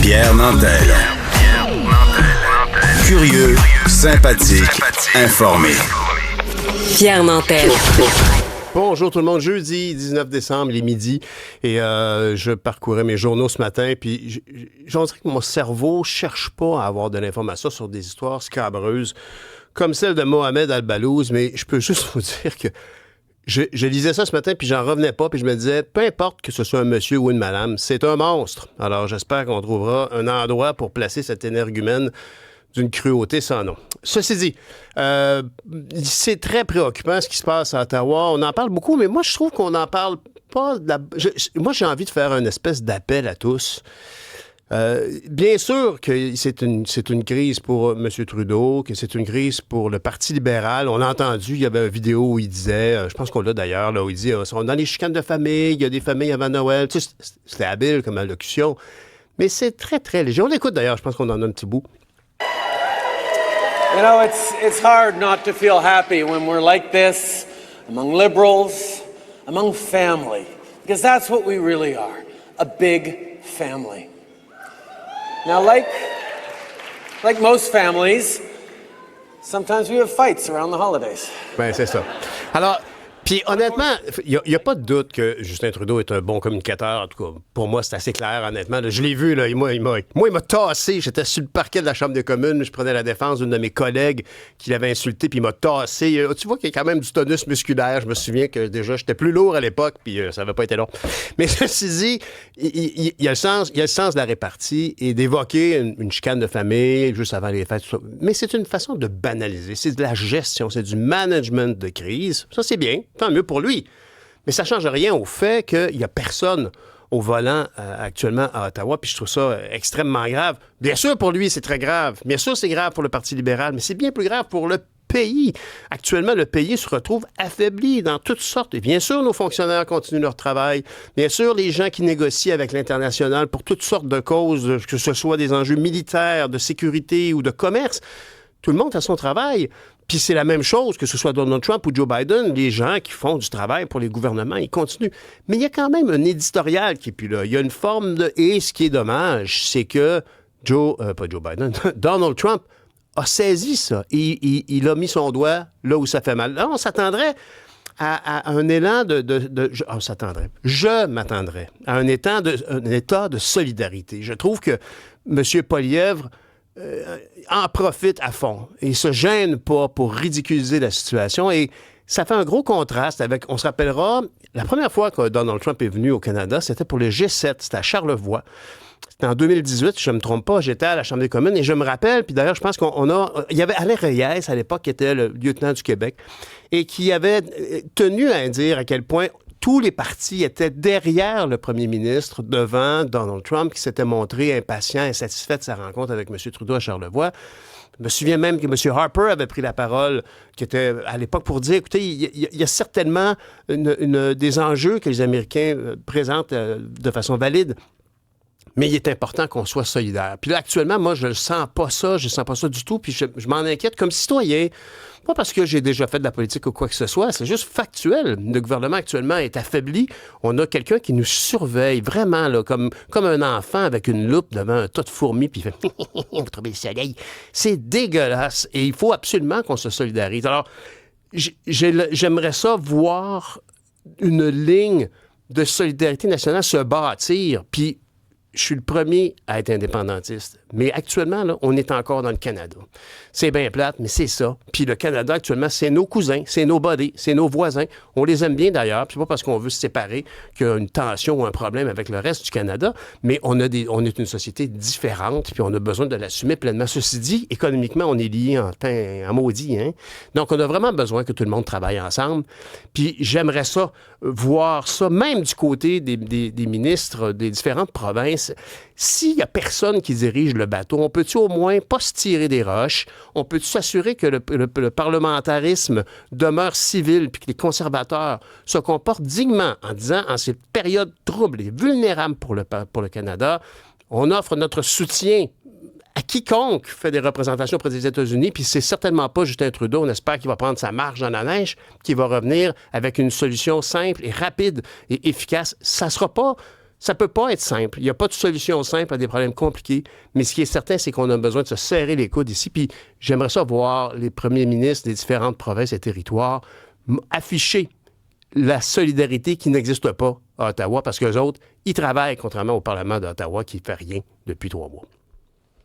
Pierre Nantel. Curieux, sympathique, informé. Pierre Nantel. Bonjour tout le monde, jeudi 19 décembre, il est midi, et je parcourais mes journaux ce matin, puis j'en dirais que mon cerveau cherche pas à avoir de l'information sur des histoires scabreuses comme celle de Mohamed Al-Balouz, mais je peux juste vous dire que je lisais ça ce matin, puis j'en revenais pas, puis je me disais, peu importe que ce soit un monsieur ou une madame, c'est un monstre. Alors j'espère qu'on trouvera un endroit pour placer cet énergumène d'une cruauté sans nom. Ceci dit, c'est très préoccupant ce qui se passe à Ottawa. On en parle beaucoup, mais moi, je trouve qu'on n'en parle pas. Moi, j'ai envie de faire une espèce d'appel à tous. Bien sûr que c'est une crise pour M. Trudeau, que c'est une crise pour le Parti libéral. On a entendu, il y avait une vidéo où il disait, je pense qu'on l'a d'ailleurs, là, où il dit, on est dans les chicanes de famille, il y a des familles avant Noël. Tu sais, c'était habile comme allocution, mais c'est très, très léger. On l'écoute d'ailleurs, je pense qu'on en a un petit bout. You know, it's hard not to feel happy when we're like this, among liberals, among family, because that's what we really are, a big family. Now, like most families, sometimes we have fights around the holidays. Ben, c'est ça. Alors, puis honnêtement, il n'y a pas de doute que Justin Trudeau est un bon communicateur. En tout cas, pour moi, c'est assez clair, honnêtement. Là, je l'ai vu, là, il m'a tassé. J'étais sur le parquet de la Chambre des communes. Je prenais la défense d'une de mes collègues qui l'avait insulté, puis il m'a tassé. Tu vois qu'il y a quand même du tonus musculaire. Je me souviens que déjà, j'étais plus lourd à l'époque, puis ça n'avait pas été long. Mais ceci dit, il y a le sens de la répartie et d'évoquer une chicane de famille juste avant les fêtes. Tout ça. Mais c'est une façon de banaliser. C'est de la gestion, c'est du management de crise. Ça, c'est bien. Tant mieux pour lui. Mais ça ne change rien au fait qu'il n'y a personne au volant actuellement à Ottawa, puis je trouve ça extrêmement grave. Bien sûr, pour lui, c'est très grave. Bien sûr, c'est grave pour le Parti libéral, mais c'est bien plus grave pour le pays. Actuellement, le pays se retrouve affaibli dans toutes sortes. Et bien sûr, nos fonctionnaires continuent leur travail. Bien sûr, les gens qui négocient avec l'international pour toutes sortes de causes, que ce soit des enjeux militaires, de sécurité ou de commerce, tout le monde a son travail. Puis c'est la même chose, que ce soit Donald Trump ou Joe Biden, les gens qui font du travail pour les gouvernements, ils continuent. Mais il y a quand même un éditorial qui est plus là. Il y a une forme de... Et ce qui est dommage, c'est que Donald Trump a saisi ça. Il a mis son doigt là où ça fait mal. Là, on s'attendrait à un élan Je m'attendrais à un état de solidarité. Je trouve que M. Poilievre en profite à fond et se gêne pas pour ridiculiser la situation. Et ça fait un gros contraste avec, on se rappellera, la première fois que Donald Trump est venu au Canada, c'était pour le G7, c'était à Charlevoix. C'était en 2018, si je ne me trompe pas, j'étais à la Chambre des communes et je me rappelle, puis d'ailleurs, je pense il y avait Alain Reyes à l'époque qui était le lieutenant du Québec et qui avait tenu à dire à quel point tous les partis étaient derrière le premier ministre, devant Donald Trump, qui s'était montré impatient, insatisfait de sa rencontre avec M. Trudeau à Charlevoix. Je me souviens même que M. Harper avait pris la parole, qui était à l'époque pour dire, écoutez, il y a certainement des enjeux que les Américains présentent de façon valide. Mais il est important qu'on soit solidaire. Puis là, actuellement, moi, je ne sens pas ça du tout, puis je m'en inquiète comme citoyen. Pas parce que j'ai déjà fait de la politique ou quoi que ce soit, c'est juste factuel. Le gouvernement actuellement est affaibli. On a quelqu'un qui nous surveille vraiment là, comme un enfant avec une loupe devant un tas de fourmis, puis il fait « Vous trouvez le soleil? » C'est dégueulasse et il faut absolument qu'on se solidarise. Alors, j'aimerais ça voir une ligne de solidarité nationale se bâtir, puis je suis le premier à être indépendantiste. Mais actuellement, là, on est encore dans le Canada. C'est bien plate, mais c'est ça. Puis le Canada, actuellement, c'est nos cousins, c'est nos buddies, c'est nos voisins. On les aime bien, d'ailleurs. Puis c'est pas parce qu'on veut se séparer qu'il y a une tension ou un problème avec le reste du Canada, mais on est une société différente, puis on a besoin de l'assumer pleinement. Ceci dit, économiquement, on est liés en maudit, hein? Donc, on a vraiment besoin que tout le monde travaille ensemble. Puis j'aimerais ça, voir ça, même du côté des ministres des différentes provinces. S'il n'y a personne qui dirige le bateau, on peut-tu au moins pas se tirer des roches? On peut-tu s'assurer que le parlementarisme demeure civil puis que les conservateurs se comportent dignement en disant, en ces périodes troubles et vulnérables pour le Canada, on offre notre soutien à quiconque fait des représentations auprès des États-Unis, puis c'est certainement pas Justin Trudeau, on espère qu'il va prendre sa marche dans la neige, qu'il va revenir avec une solution simple et rapide et efficace. Ça peut pas être simple. Il n'y a pas de solution simple à des problèmes compliqués, mais ce qui est certain, c'est qu'on a besoin de se serrer les coudes ici, puis j'aimerais ça voir les premiers ministres des différentes provinces et territoires afficher la solidarité qui n'existe pas à Ottawa, parce qu'eux autres, ils travaillent contrairement au Parlement d'Ottawa qui ne fait rien depuis 3 mois.